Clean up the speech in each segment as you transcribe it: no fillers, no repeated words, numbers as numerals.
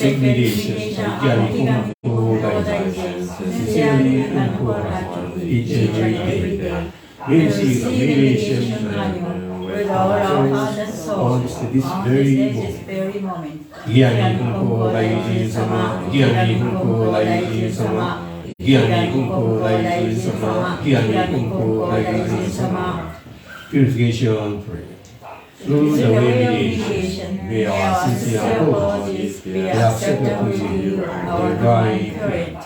meditation, Yano Sensei, sincerely and wholeheartedly, each and every day. We receive a meditation with all our heart and soul on this very moment. Gyani Konko Daijin Sama, Gyani Konko Daijin Sama, Gyani Konko Daijin Sama, Gyani Konko Daijin Sama. Purification prayer. Through the meditation, may our sincere apologies be accepted with you, our divine current.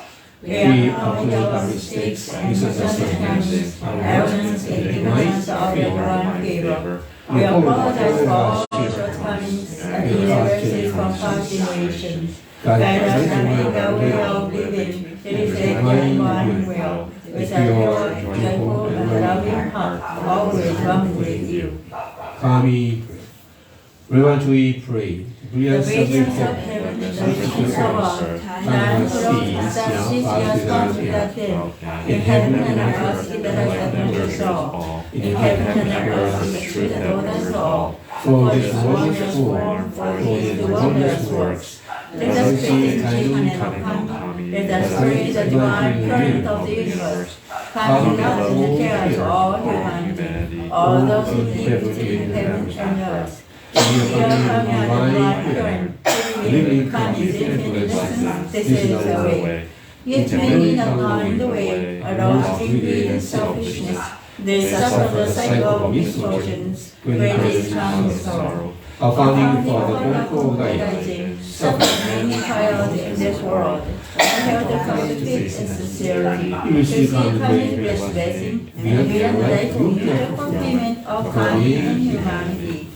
We apologize our mistakes, misunderstandings, arrogance, and ignorance of your divine favor. We apologize for all shortcomings and irreverences from past generations. Guide us and make our way of living to reflect your divine will, with a pure, joyful, and loving heart, always one with you. Kami, reverently pray. Brilliance of heaven, the riches of earth, and that sits in heaven and on earth, it has done us all. In heaven and on earth, it should have done us all. For this wondrous form, for these wondrous works, let us pray in Kami and Kami. Let us pray the divine current of the universe, coming out in the care of all humanity, all those who live in heaven and earth. We are coming out of divine current, living Kami's infinite. This is the way. Yet many along the way are lost in greed and selfishness. They suffer the cycle of misfortunes, greatest Kami's sorrow. Our founding father, Konko Daijin, suffered many trials in this world, and held the faith and sincerity to receive Kami's blessing and be enlightened in the fulfillment of Kami and humanity.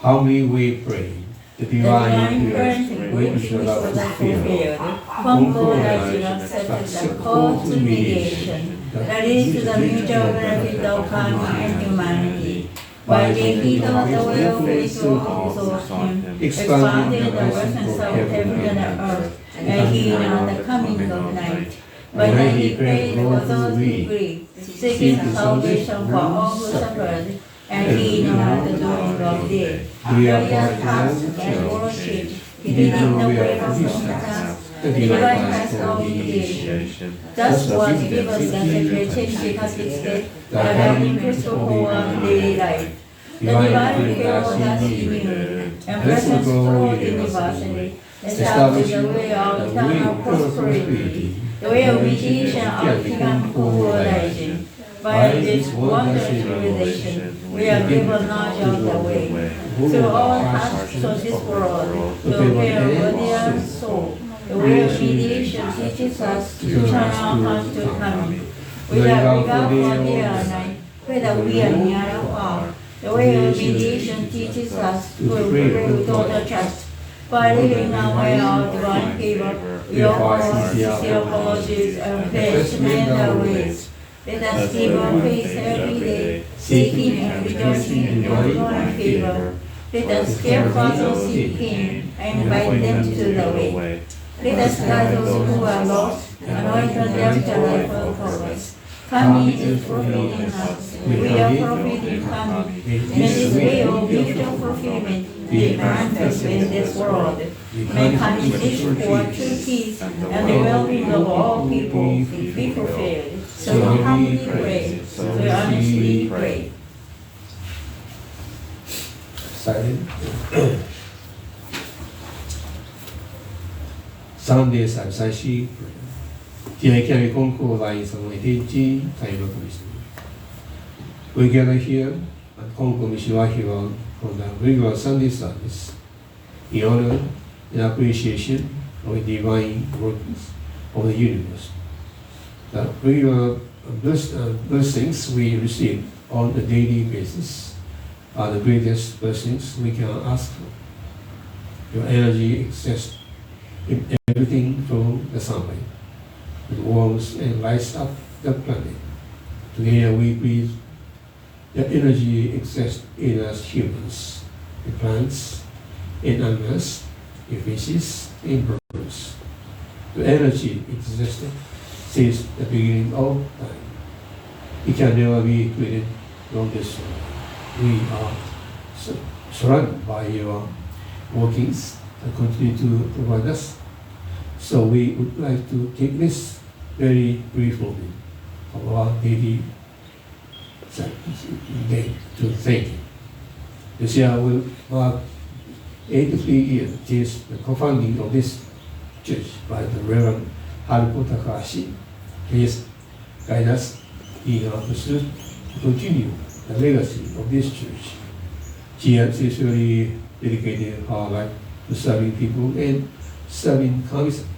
How may we pray? The divine current which was fulfilled. Konko Daijin accepted the call to mediation, that is to the mutual benefit of Kami and humanity. By the heat of the well-faithful consortium, expanded the presence of heaven and earth, and healing on the coming of night. By the he prayed for those who grieve, seeking salvation for all who suffered, and healing on the dawning of day. Various tasks and worship, leading the way from the task, the divine task of mediation. Thus was given the secretary casket, the guiding principle of daily life. The divine care was as he knew, and presence flowed universally, established the way of eternal prosperity, the way of mediation of Konko Daijin. By this wondrous revelation, we are given knowledge of the way. Through all tasks of this world, to prepare body and soul, the way of mediation teaches us to turn our hearts to Kami. Without regard for day or night, whether we are near or far, the way of mediation teaches us to pray with all the trust. By living our way of divine favor, we offer sincere apologies and faith to mend our ways. Let us give our faith every day, seeking and rejoicing in your divine favor. Let us care for those seeking and invite them to the way. Let us guide those who are lost and awaken them to life of progress. Kami is fulfilling us. We are fulfilling Kami. May this way of mutual fulfillment be manifest in this world. May Kami's wish for true peace and the well-being of all people be fulfilled. So we humbly pray, so we honestly pray. Silent. Sundays and Sashi prayer. Kami Konko Daijin Iteji Taino Commission. We gather here at Konko Wahiawa for the regular Sunday service in honor and appreciation of the divine workings of the universe. The regular blessings we receive on a daily basis are the greatest blessings we can ask for. Your energy exists in everything from the sunlight. It warms and lights up the planet. Together we breathe. The energy exists in us humans, in plants, in animals, in fishes, in birds. The energy existed since the beginning of time. It can never be created from this world. We are surrounded by your workings, continue to provide us. So we would like to take this very brief moment of our daily day to thank you. This year will mark 83 years since the co-founding of this church by the Reverend Haruko Takahashi. Please guide us in our pursuit to continue the legacy of this church. She has usually dedicated her life to serving people and serving Kami-sama.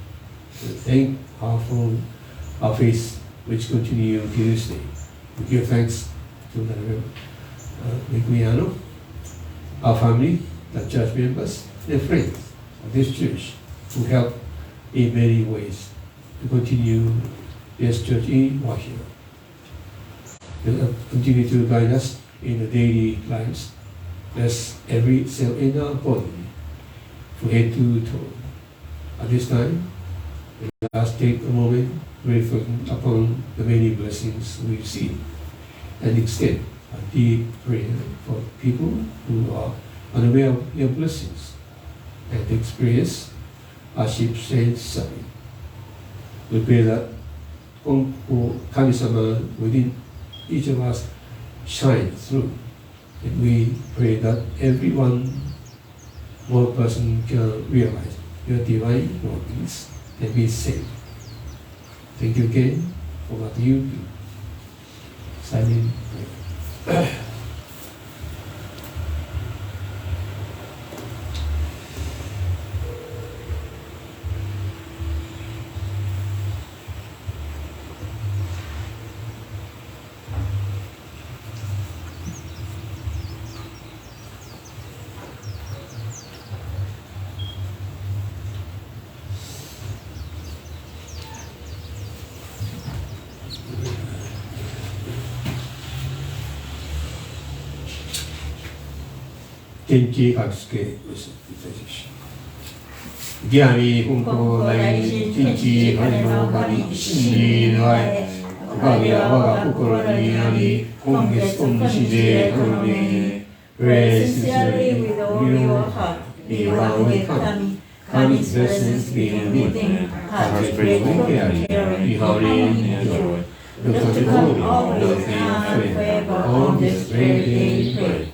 Thank her for our faith which continue to this day. We give thanks to the Yano, our family, the church members, and friends of this church who help in many ways to continue this church in Wahiawa. They continue to guide us in the daily lives. Bless every cell in our body, from head to toe. At this time, let us take a moment to reflect upon the many blessings we receive and extend a deep prayer for people who are unaware of your blessings and experience hardships and suffering. We pray that Konko Kami-sama within each of us shine through, and we pray that everyone, one person can realize your divine workings and be saved. Thank you again for what you do. Silent prayer. 天気学付けをしていただきましょう。ギアミ本校大天地金の神真理の愛おかげは我が心にあり今月今日で頼み Pray sincerely with all your heart, be one with Kami. Kami's blessings be with them. Heart is grateful, caring, be holy and joy. Look to God, always and forever on this great day we pray.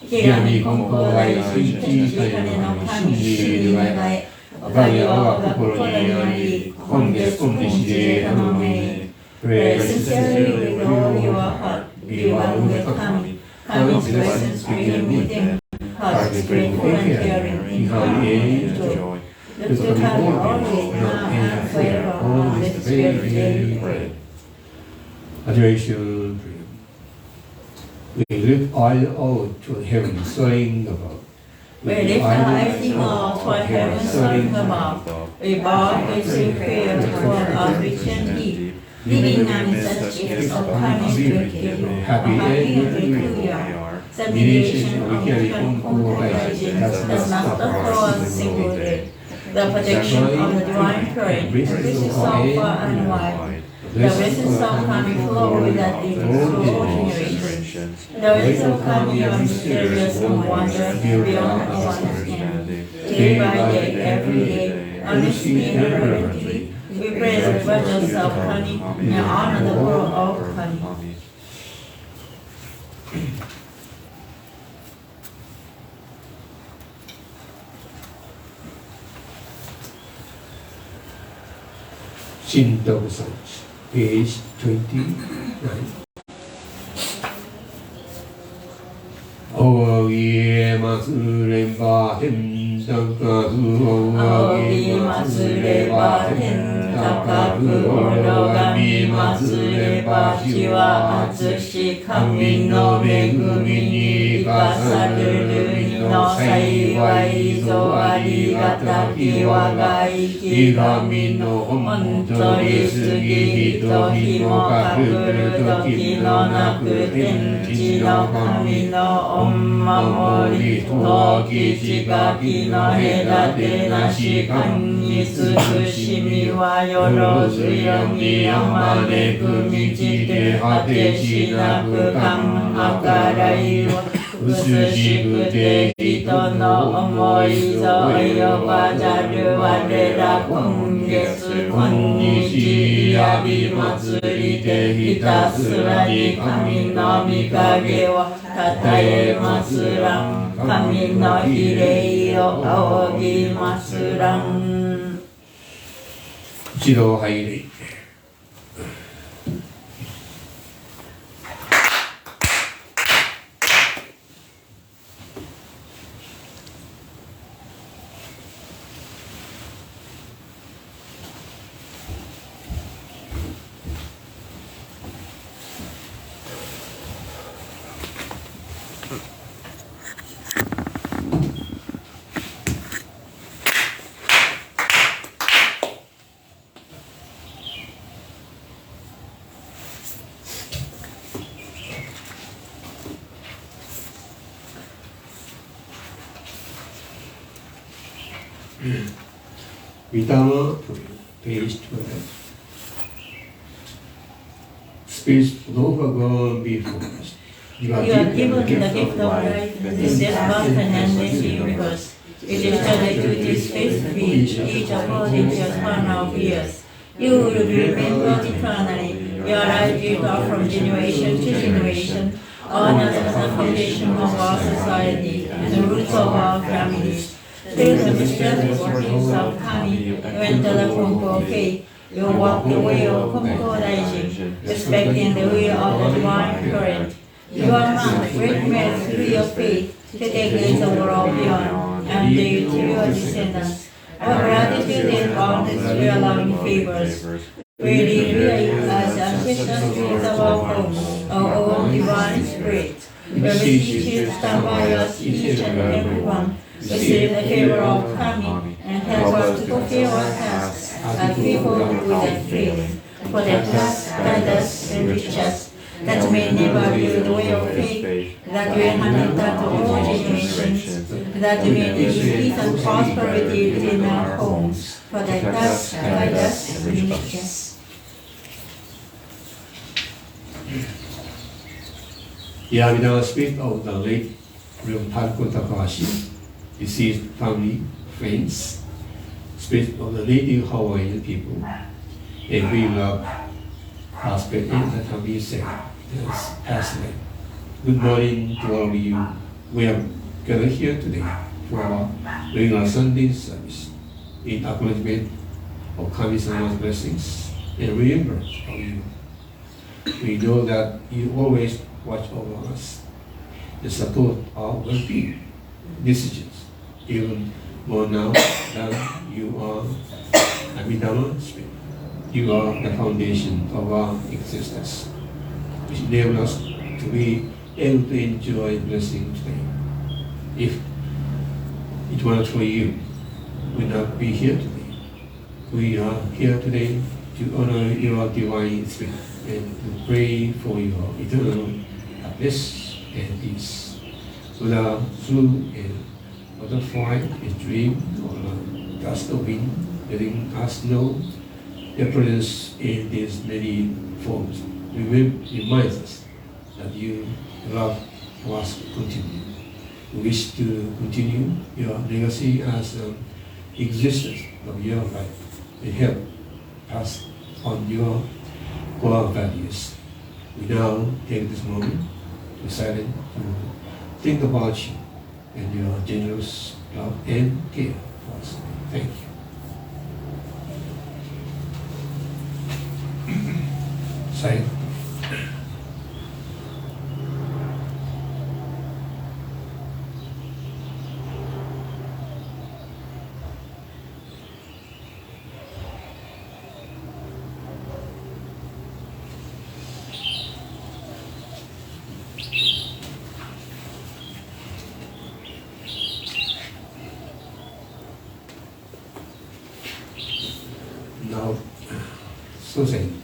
木神本校大天地金の神真理の愛おかげは我が心にあり今月今日で頼み Pray sincerely with all your heart, be one with Kami. Kami's blessings begin with them. Heart is grateful and caring, in holy and joy. Look to Kami always now and forever on this great day we pray. Adoration prayer. We lift all to heaven, soaring above. We lift our eyes in awe toward heaven, soaring above. We bow with prayer toward our rich and deep. Living amid such gifts of Kami's great gift, happy and grateful we are. Divination of Konko does not for a single day. The protection of the divine current reaches so far and wide. The blessings of Kami flow without generations. The ways of Kami are mysterious and wondrous beyond our understanding. Day by day, every day, earnestly and reverently, we praise the virtues of Kami and honor the world of Kami. Shinto Research, page 29. 仰ぎますれば天高く仰ぎますれば天高く拝みますれば主は厚し神の恵みに生かされる身の幸いぞありがたき我が生き神の本当に過ぎ人日も隠る時のなく天地の神の御守り時近きの隔てなし神に慈しみはよろずよみあまねく満ちて果てしなく感計らいを薄しくて人の思い沿いをわざる我ら今月今日やび祭りでひたすらに神の御影をたたえますらん神の比例を仰ぎますらん。一度入りVidama, page 12. Space Nova gone before us. You are given the gift of life, this is vast and endless universe. It is studied to this space beach, each according to your span of years. You will be remembered eternally. Your life you got from generation to generation, honors as the foundation of our society and the roots of our families. Through the mysterious workings of Kami, you enter the Konko Cave. You walk the way of Konko Daijin, respecting the will of the divine current. You are not great men through your faith to take the world beyond, and you to your descendants. Our gratitude is boundless to your loving favors. We live as ancestors spirits of our home, our own divine spirit. We beseech you to stand by us, each and every one. Receive the favor of Kami and help us to fulfill our tasks as people with a freedom. Protect us, guide us, enrich us, that may never lose the way of faith, that we hand down to all generations, that we may live peace and prosperity within our homes. Protect us, guide us, enrich us. Yamina spirit of the late Rev. Taiko Takahashi, deceased family, friends, spirit of the native Hawaiian people, and we love prosperity that have been said as passing. Good morning to all of you. We are gathered here today for our regular Sunday service in acknowledgement of Kami-sama's blessings and remembrance of you. We know that you always watch over us and support our well-being decisions, even more now that you are Amidama Spirit. You are the foundation of our existence, which enables us to be able to enjoy blessing today. If it were not for you, we would not be here today. We are here today to honor your divine spirit and to pray for your eternal happiness and peace. Buddha flew and butterfly, a dream, or a gust of wind, letting us know your presence in these many forms. Reminds us that you love us to continue. We wish to continue your legacy as an existence of your life and help us on your core values. We now take this moment to silence to think about you and your generous love and care for us. Thank you. Silent. Now, Susan,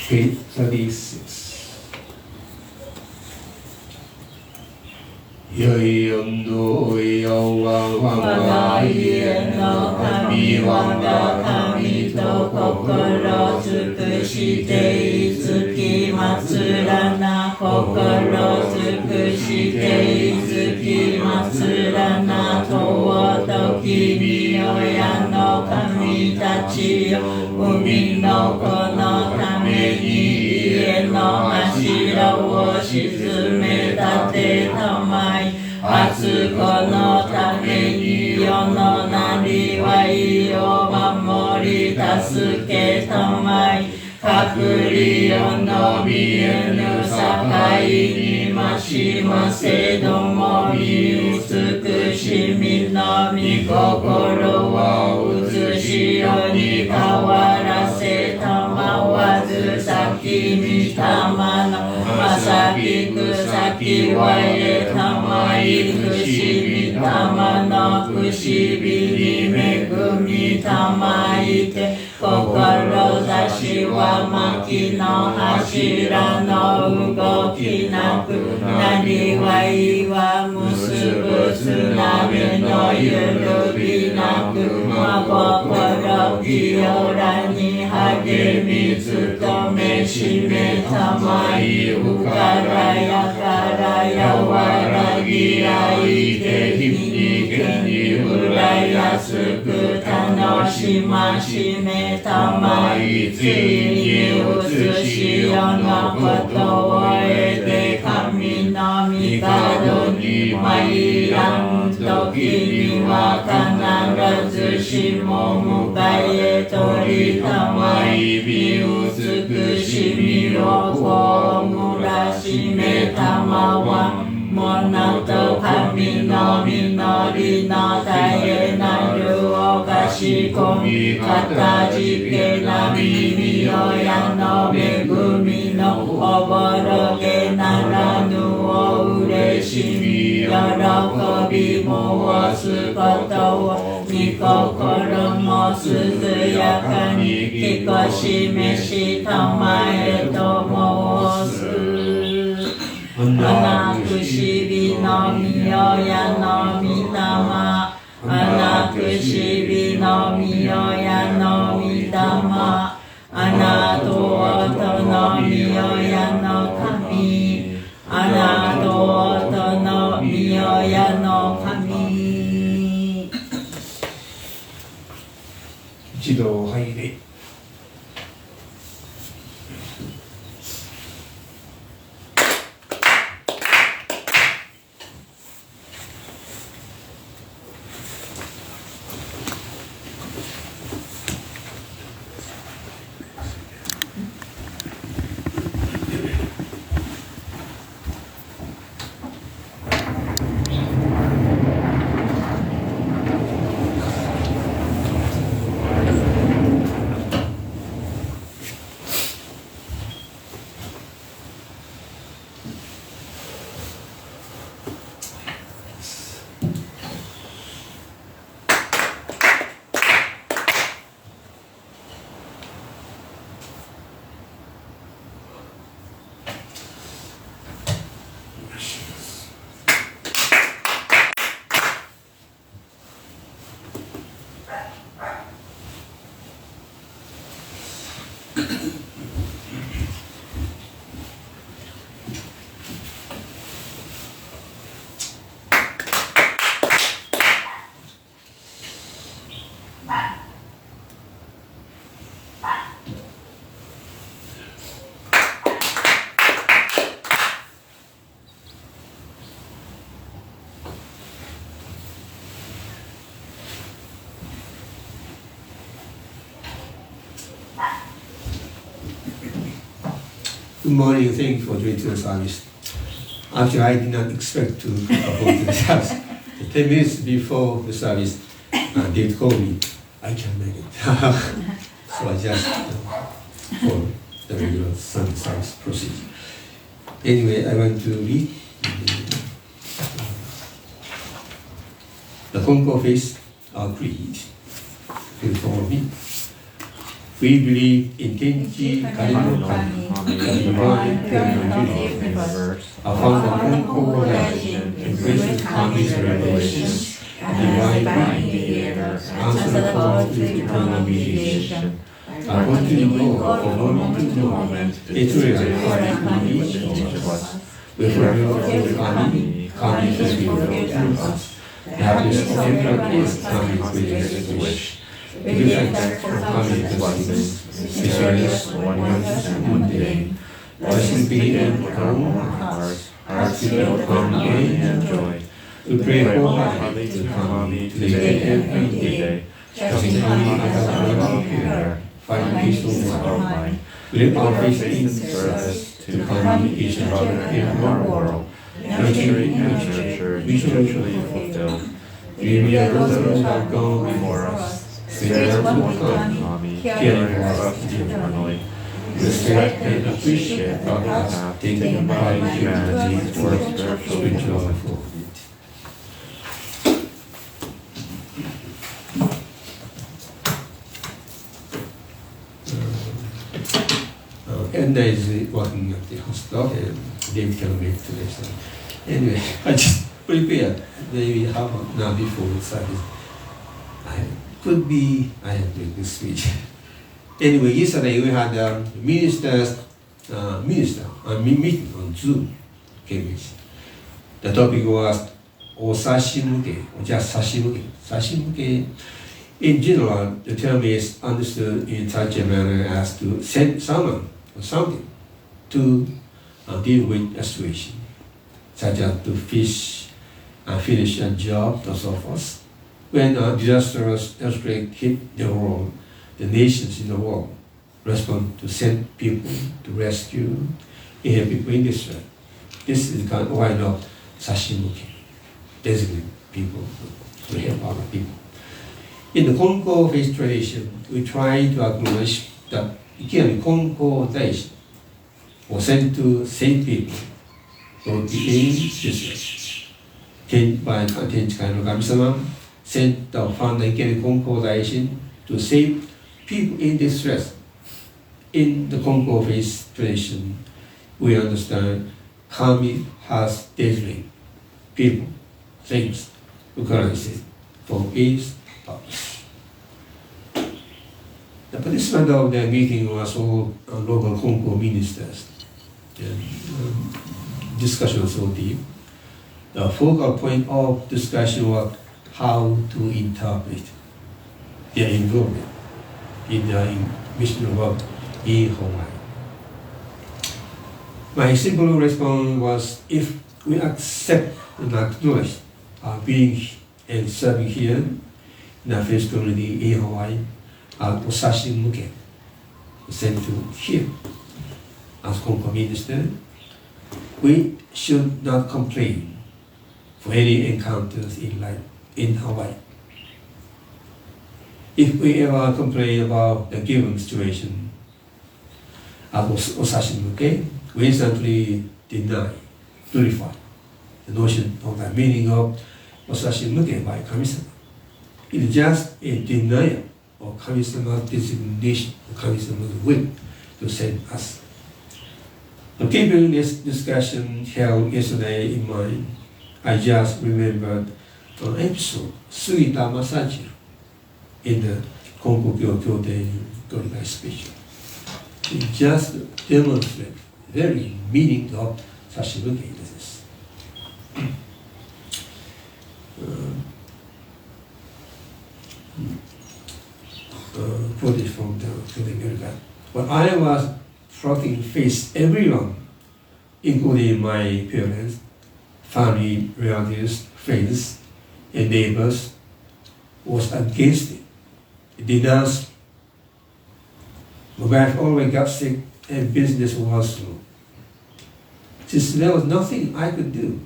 page 36. よいよよわわわ家の神我が神と心尽くしていつき祭らな心尽くしていつきますらなとをと君よやの神たちよ海の子のために家の柱を沈め立てたまい初子のために世のなりわいを守り助けたまい隔離をの見えぬ境にましませども見美しみの御心を写しよに変わらせたまわず先にたまのまさきくさきわえたまいくしみたまのくしびに恵みたまいて志は薪の柱の動きなくなりわいは結ぶつなぎのゆるびなく真心清らに励み努めしめたまいうからやからやわらぎあいて日にけにうらやすく楽しましめたまいついに写し世のことを得て神の御門に参らん時には必ずしも迎え取りたまい美しみをこむらしめたまは物と神の実りの絶えなるをかしこみかたじけな耳をやの恵みのおぼろげならぬをうれしみ喜び申すことを御心も涼やかに聞こしめしたまえと申す穴くしびのみよやのみ霊穴くしびのみよやのみ霊穴と音のみよやの神穴と音のみよやの神一度入れGood morning, thank you for joining the service. Actually, I did not expect to perform to the service. 10 minutes before the service, David called me, I can make it. So I just follow the regular Sunday service procedure. Anyway, I want to read the Konko faith, our creed. Please follow me. We believe in Tenchi Karen no Kami, the divine creator universe, our founder Konko Gorikai, embraces Kami's revelations, and divine mediator, answer the call to eternal mediation. continuing for moment to moment, eternally in each of us. We forgive Kami, Kami forgive us. That is every is Kami's greatest wish. To be thankful for Kami's blessings, desires, wonders, and mundane. Blessed be in home hearts, hearts filled with harmony and joy. We pray wholeheartedly to Kami today and every day. Trusting Kami as our loving healer, find peace of our mind. We live our faith in service to Kami, each brother in our world. Nurturing and nurtured, mutually fulfilled. We are those who have gone before us. Spirits will come, caring for us eternally. Respect and appreciate the path taken by humanity towards spiritual fulfillment. Enda is working at the hospital and David can make today. So anyway, I just prepared maybe half an hour before the service. I have made this speech. Anyway, yesterday we had a meeting on Zoom. The topic was Osashimuke, or just Sashimuke. Sashimuke, in general, the term is understood in such a manner as to send someone or something to deal with a situation, such as to finish a job and so forth. When a disastrous earthquake hit the world, the nations in the world respond to send people to rescue and help people in distress. This is kind of why not Sashimuke, designate people to help other people. In the Konko faith tradition, we try to acknowledge that Konko Daishi was sent to save people from the in distress. By Tenchikai no Kami-sama, sent the founder Konko Daishi to save people in distress. In the Konko faith tradition, we understand Kami has designated people, things, occurrences for his purpose. The participant of the meeting was all local Konko ministers. Discussion was so deep. The focal point of discussion was how to interpret their involvement in the missionary work in Hawaii. My simple response was, if we accept and acknowledge our being and serving here in the faith community in Hawaii as Osashimuke, sent to here as Konko minister, we should not complain for any encounters in life in Hawaii. If we ever complain about the given situation as Osashimuke, we instantly deny, purify the notion of the meaning of Osashimuke by Kami-sama. It is just a denial of Kami-sama's designation, Kami-sama's will to send us. So keeping this discussion held yesterday in mind, I just remembered an episode, Sugita Masajiro, in the Konko Kyoten Gorikai speech. It just demonstrates the very meaning of Sashimuke in this. Quoted from the Kyoten Gorikai. When I was trying to face everyone, including my parents, family, relatives, friends, and neighbors, was against it. It denounced. My wife always got sick and business was slow. Since there was nothing I could do,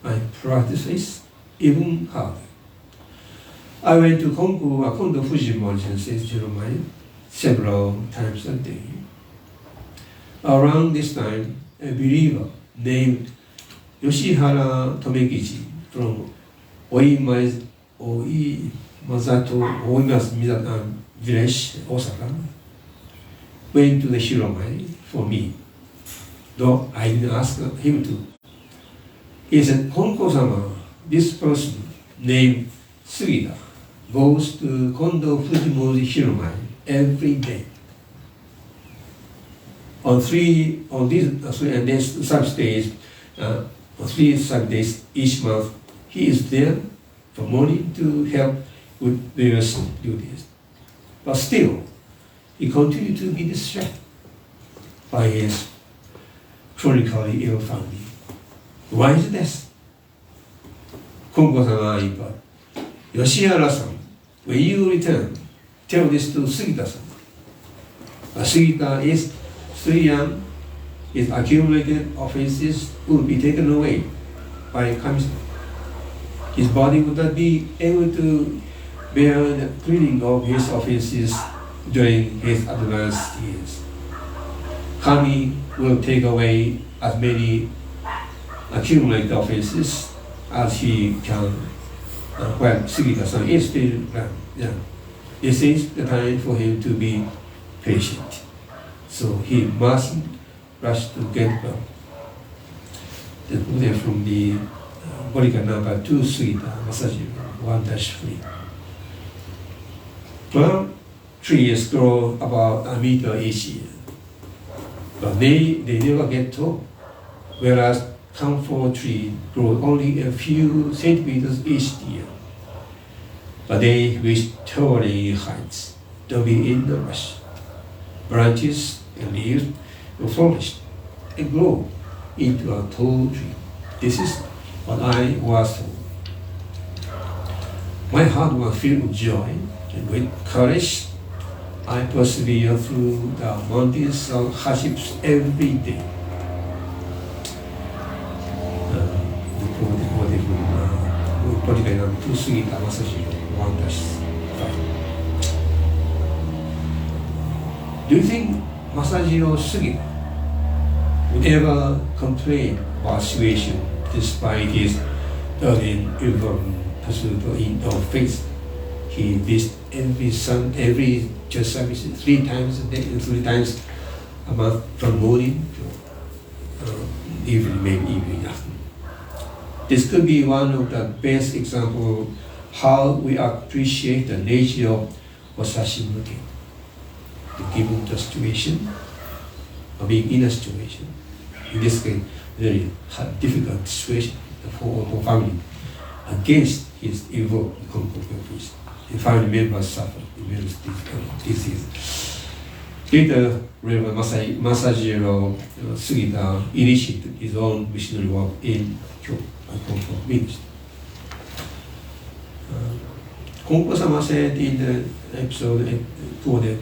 I practiced this even harder. I went to Kondo Fujimori Sensei's Jeremiah several times a day. Around this time, a believer named Yoshihara Tomekichi from Oimazato village, Osaka, went to the Shiromai for me, though I didn't ask him to. He said, Konko-sama, this person named Sugita goes to Kondo Fujimori Shiromai every day. On these Saturdays, on 3 Saturdays each month, he is there from morning to help with various duties. But still, he continued to be distracted by his chronically ill family. Why is this? Konko-san inquired. Yoshihara-san, when you return, tell this to Sugita-san. Sugita is still young. His accumulated offenses will be taken away by Kami-sama. His body would not be able to bear the cleaning of his offenses during his advanced years. Kami will take away as many accumulated offenses as he can while Sugita-san is still young. This is the time for him to be patient. So he mustn't rush to get well. Then from the Gorikai number 2, Sugita Masajiro, 1-3. Plum trees grow about a meter each year, but they never get tall, whereas camphor tree grow only a few centimeters each year. But they reach towering heights. Don't be in a rush. Branches and leaves will flourish and grow into a tall tree. This is what I was told. My heart was filled with joy, and with courage, I persevere through the mountains of hardships every day. Gorikai number 2, Sugita Masajiro, 1-5. Do you think Masajiro Sugita would ever complain about situation despite his early pursuit of faith? He visits every church service 3 times a day, 3 times a month, from morning to evening, maybe evening afternoon. This could be one of the best examples how we appreciate the nature of Osashimuke. Given the situation, or being in a situation, in this case, very difficult situation for family, against his evil Konko purpose. The family members suffer various diseases. Later, Reverend Masajiro Sugita initiated his own missionary work in Konko ministry. Konko-sama said in the episode quoted,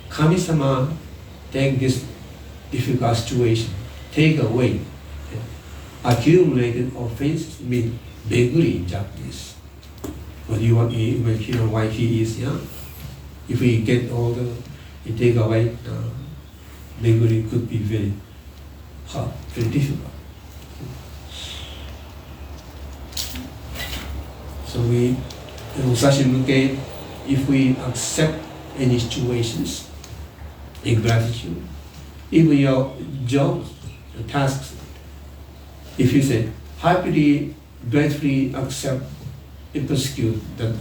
Kami-sama take this difficult situation, take away accumulated offenses, mean beguri in Japanese. But you know why he is young. If we get older, he take away, beguri could be very hard, very difficult. So we, Osashimuke, if we accept any situations in gratitude, even your jobs, your tasks, if you say happily, gratefully accept and pursue that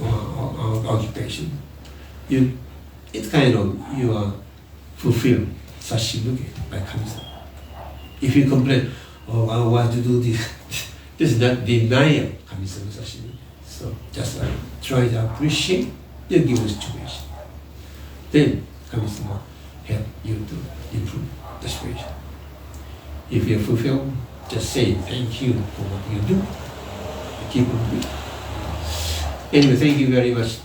occupation, it's kind of you are fulfilled Sashimuke by Kami-sama. If you complain, oh, I want to do this, this is not denial Kami-sama Sashimuke. So just try to appreciate the given situation. Then Kami-sama help you to improve the situation. If you fulfill, just say thank you for what you do. Keep on doing. Anyway, thank you very much.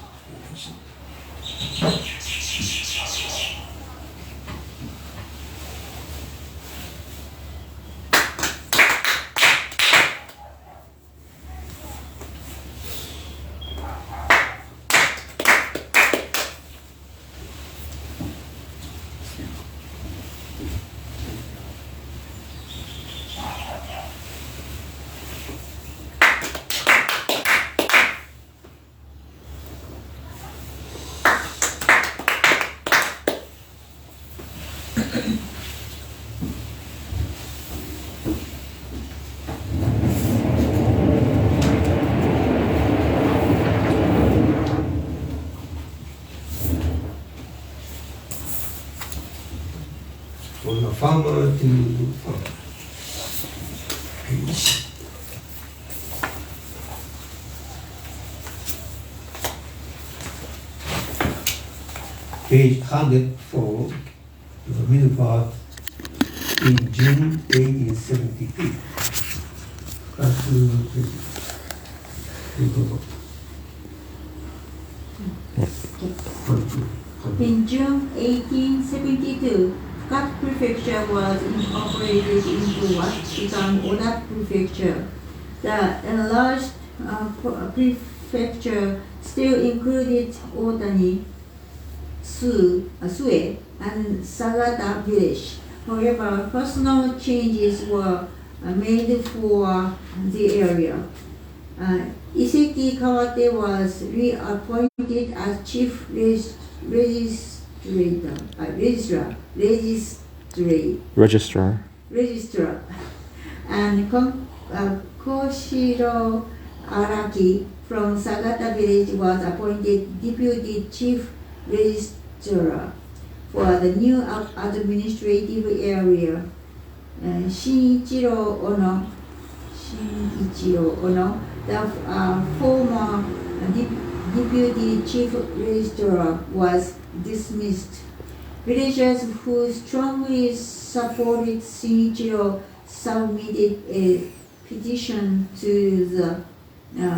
from a farmer to farmer. Page 104, the middle part, in June 1872. In June 1872, Fukuoka Prefecture was incorporated into what became Oda Prefecture. The enlarged prefecture still included Otani, Sue, and Sagata village. However, personal changes were made for the area. Iseki Kawate was reappointed as chief registrar, and Koshiro Araki from Sagata village was appointed deputy chief registrar for the new administrative area. Shinichiro Ono, the former deputy chief registrar, was dismissed. Villagers who strongly supported Shinichiro submitted a petition to the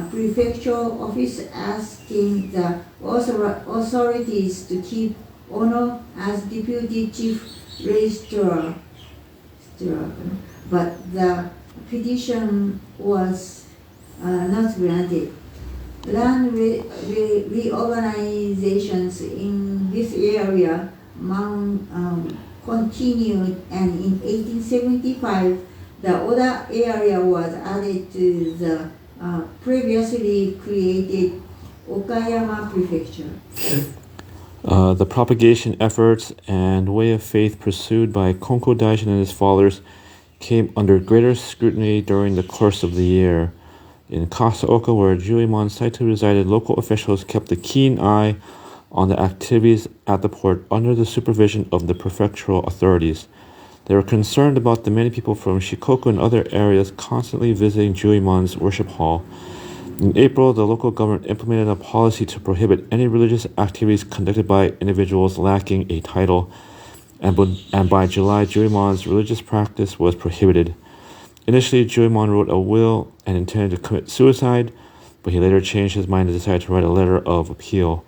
prefecture office asking the authorities to keep Ono as deputy chief registrar, but the petition was not granted. Land reorganizations in this area continued, and in 1875 the Oda area was added to the previously created Okayama Prefecture. The propagation efforts and way of faith pursued by Konko Daijin and his followers came under greater scrutiny during the course of the year. In Kasaoka, where Juemon Saito resided, local officials kept a keen eye on the activities at the port under the supervision of the prefectural authorities. They were concerned about the many people from Shikoku and other areas constantly visiting Juemon's worship hall. In April, the local government implemented a policy to prohibit any religious activities conducted by individuals lacking a title, and by July, Juemon's religious practice was prohibited. Initially, Juemon wrote a will and intended to commit suicide, but he later changed his mind and decided to write a letter of appeal.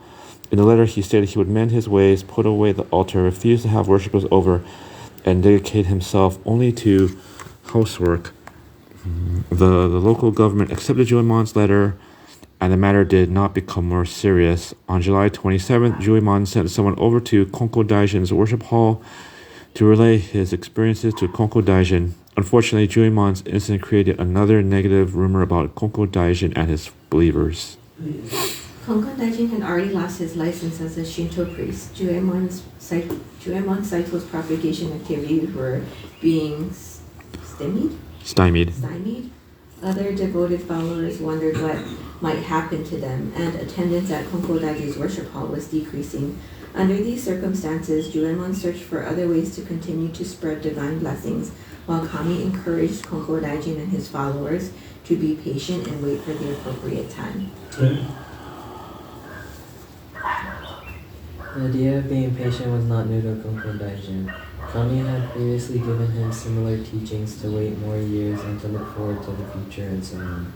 In the letter, he stated he would mend his ways, put away the altar, refuse to have worshippers over, and dedicate himself only to housework. The local government accepted Juemon's letter, and the matter did not become more serious. On July 27th, Juemon sent someone over to Konko Daijin's worship hall to relay his experiences to Konko Daijin. Unfortunately, Juemon's incident created another negative rumor about Konko Daijin and his believers. Konko Daijin had already lost his license as a Shinto priest. Juemon Saito's propagation activities were being stymied. Other devoted followers wondered what might happen to them, and attendance at Konko Daijin's worship hall was decreasing. Under these circumstances, Juemon searched for other ways to continue to spread divine blessings, while Kami encouraged Konko Daijin and his followers to be patient and wait for the appropriate time. The idea of being patient was not new to Konko Daijin. Kami had previously given him similar teachings to wait more years and to look forward to the future and so on.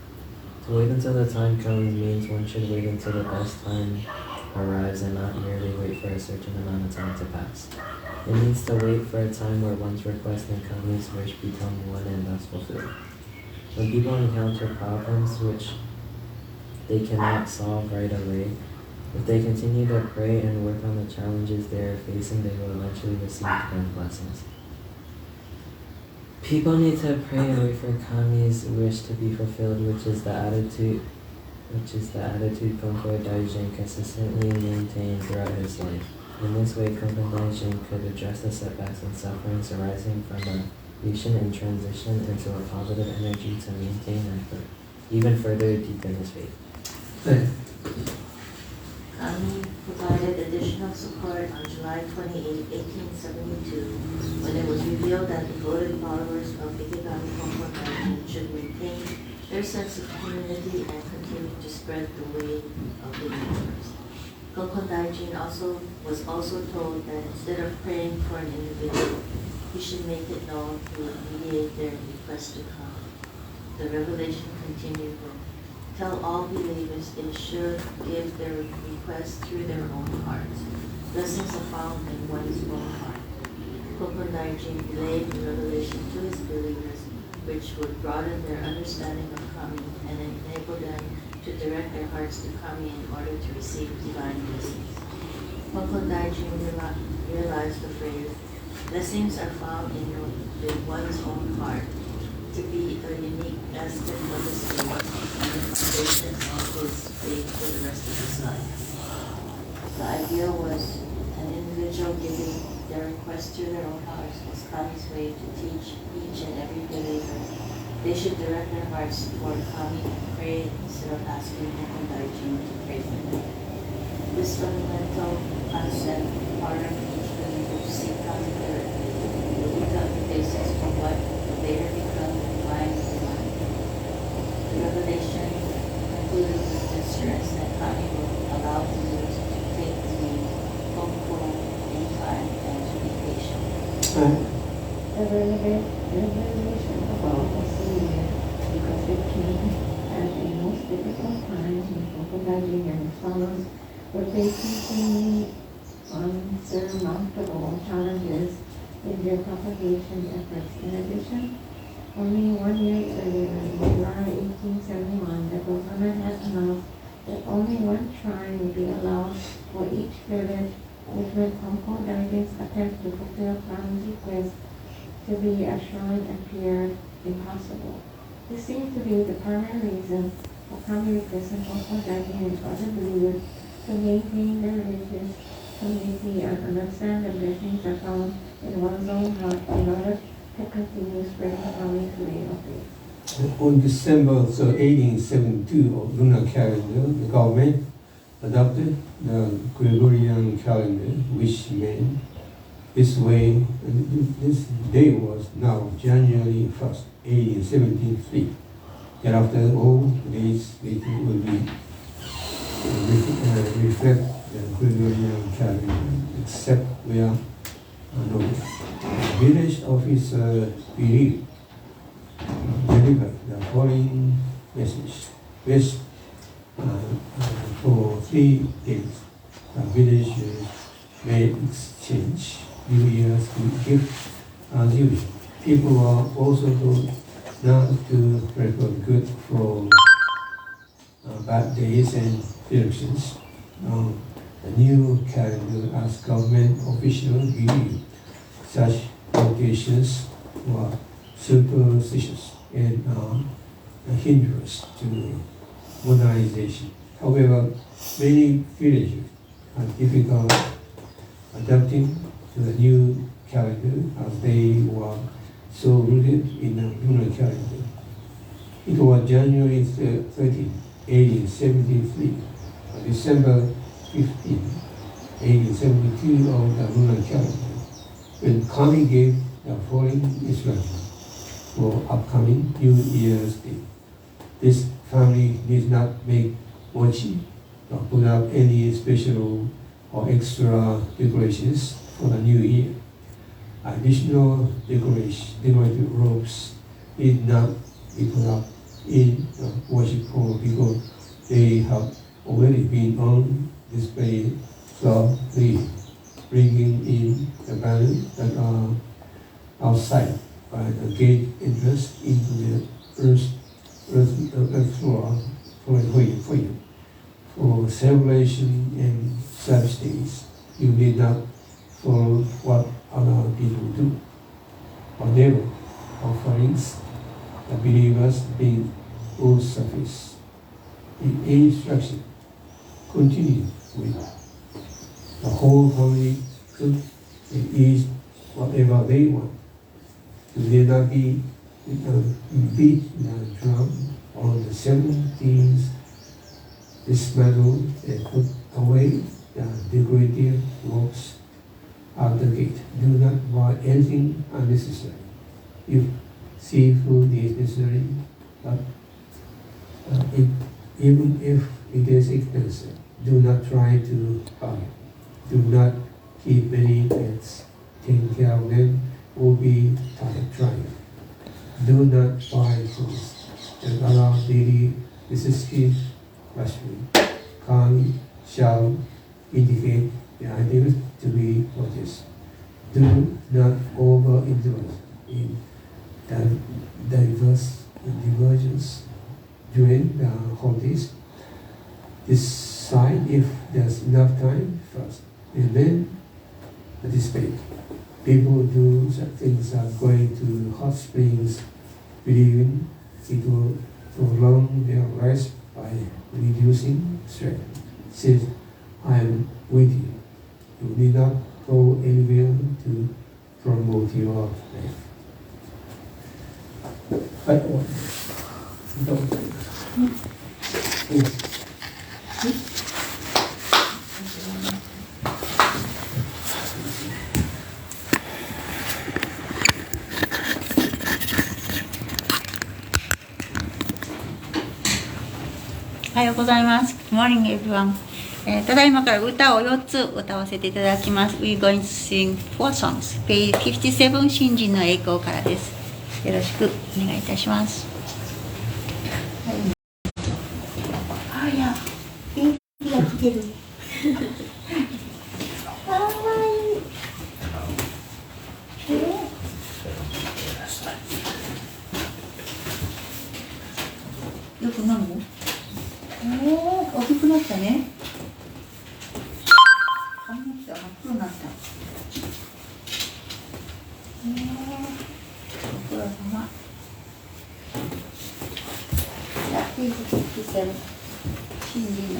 To wait until the time comes means one should wait until the best time arrives and not merely wait for a certain amount of time to pass. It means to wait for a time where one's request and Kami's wish become one and thus fulfilled. When people encounter problems which they cannot solve right away, if they continue to pray and work on the challenges they are facing, they will eventually receive divine blessings. People need to pray and wait for Kami's wish to be fulfilled, which is the attitude Konko Daijin consistently maintained throughout his life. In this way, Konko Daijin could address the setbacks and sufferings arising from a patient and transition into a positive energy to maintain and even further deepen his faith. Kami provided with additional support on July 28, 1872, when it was revealed that devoted followers of Ikegami Konko Daijin should maintain their sense of community and continue to spread the way of the universe. Konko Daijin was also told that instead of praying for an individual, he should make it known who would mediate their request to come. The revelation continued with, tell all believers they should give their requests through their own hearts. Blessings are found in one's own heart. Konko Daijin relayed the revelation to his believers, which would broaden their understanding of Kami and enable them to direct their hearts to Kami in order to receive divine blessings. Konko Daijin realized the phrase, blessings are found in one's own heart, to be a unique aspect of his faith and the foundation of his faith for the rest of his life. The idea was an individual giving their request through their own hearts was Kami's way to teach each and every believer they should direct their hearts toward Kami and pray instead of asking Konko Daijin to pray for them. This fundamental concept required each believer to seek Kami directly will become the basis for what will later become the divine life. The revelation concluded with the stress that Kami will allow believers to take the lead, Konko, in time, and to be patient. The revelation about was severe because it came at a most difficult time when Konko Daijin and his followers were facing unsurmountable challenges in their propagation efforts. In addition, only 1 year earlier, in July 1871, the government had announced that only one shrine would be allowed for each village, which made Konko Daijin's attempt to fulfill Kami's request to be a shrine appeared impossible. This seemed to be the primary reason for Kami requesting Konko Daijin and other believers to maintain their religious community and understand the blessings are found in one's own heart in order to continue spreading Kami's way of faith. On December 1872 of lunar calendar, the government adopted the Gregorian calendar, which meant this way, this day was now January 1st, 1873. Thereafter, all days later will be reflect the Gregorian calendar, except where no village officer delivered the following message. Which, for 3 days, the villagers may exchange New Year's gift as usual. People are also told not to record good for bad days and elections. The new calendar, as government officials believe, such notations were superstitious and a hindrance to modernization. However, many villagers are difficult adapting to the new calendar as they were so rooted in the lunar calendar. It was January 13, 1873, December 15, 1872 of the lunar calendar, when Kami gave the following instruction for upcoming New Year's Day. This family need not make mochi or put up any special or extra decorations for the new year. Additional decorative robes need not be put up in the worship hall because they have already been on display throughout the year, bringing in the banners that are outside by the gate entrance into the earth floor for you. For celebration and service days, you need not follow what other people do. Whatever offerings the believers bring will suffice. In instruction, continue with the whole family cook and eat whatever they want. Do they not beat the drum on the 17th, dismantle and put away the decorative do not buy anything unnecessary. If seafood is necessary, but even if it is expensive, do not try to buy it. Do not keep many pets. Taking care of them will be trying. Do not buy foods that allow daily necessity rationing. Can shall indicate the items to be purchased. Do not overindulge in diversions during the holidays. Decide if there's enough time first, and then participate. People do things like going to hot springs, believing it will prolong their rest by reducing stress. Says, I am with you. You need not go anywhere to promote your life. But don't.おはようございます。Good morning, everyone. ただいまから歌を4つ歌わせていただきます。We're going to sing 4 songs. Page 57、新人の栄光からです。よろしくお願いいたします。あ、いや、元気が来てる。かわいい。よく飲む？大きくなったね。髪の毛が真っ黒になった。ご苦労様。じゃあ、ページ57、新人の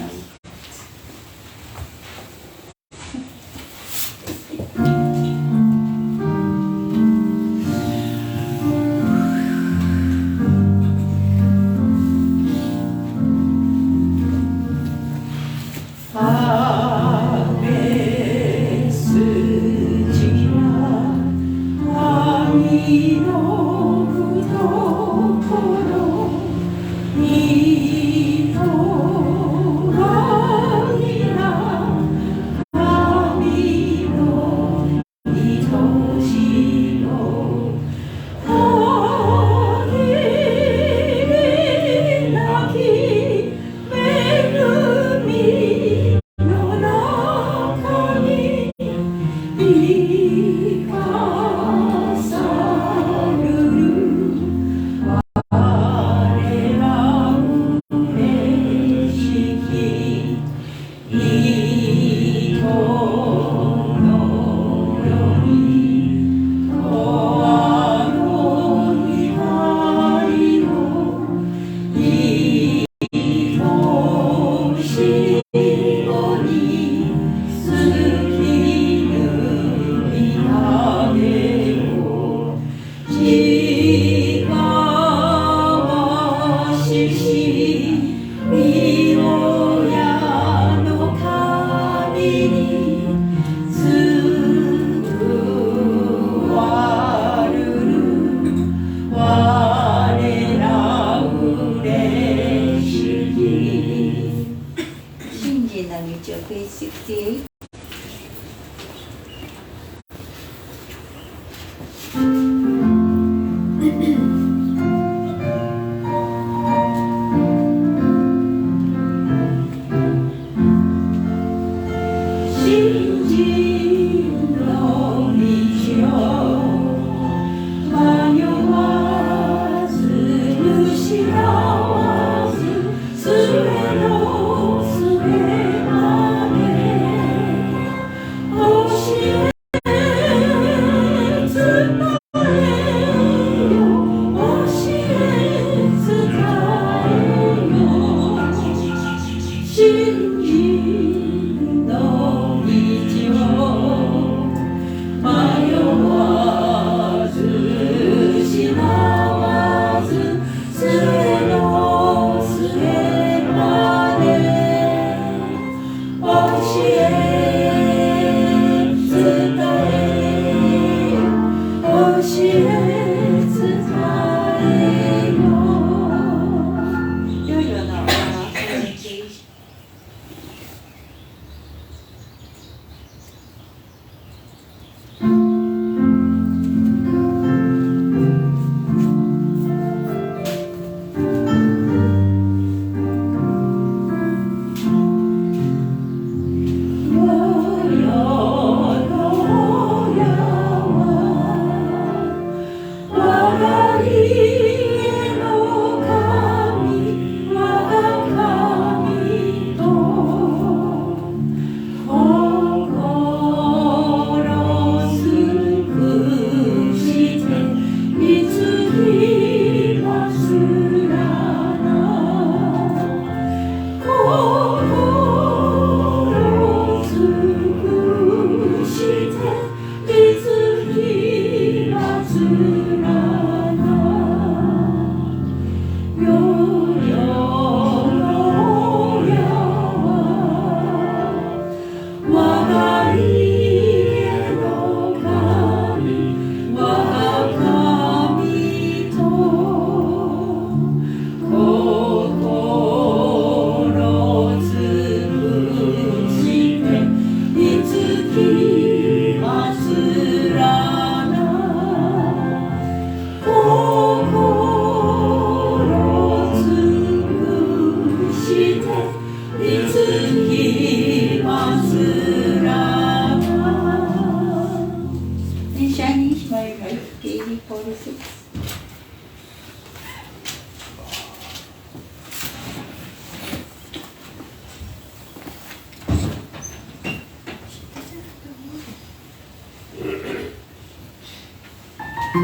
あ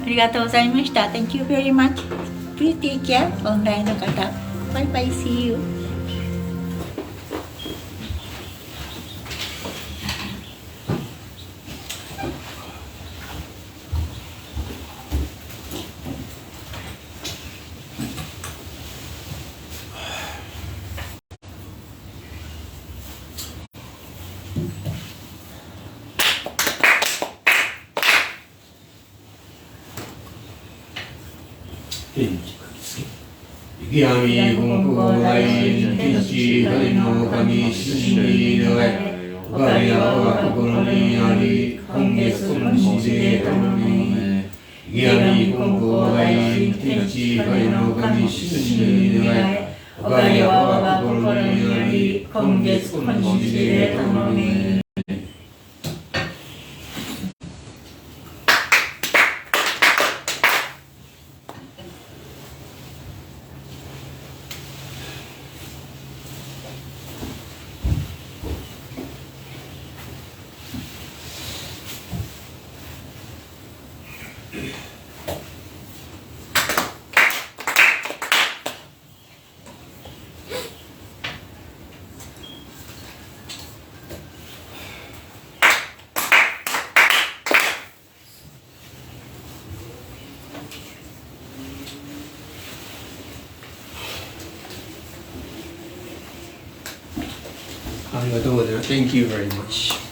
りがとうございました。Thank you very much. Please take care. オンラインの方。Bye bye. See you. いやみ本校大臣天地大の神主に願い我らは心にあり今月今日でともにいやみ本校大臣天地大の神主に願い我らは心にあり今月今日でともに Arigatou. Thank you very much.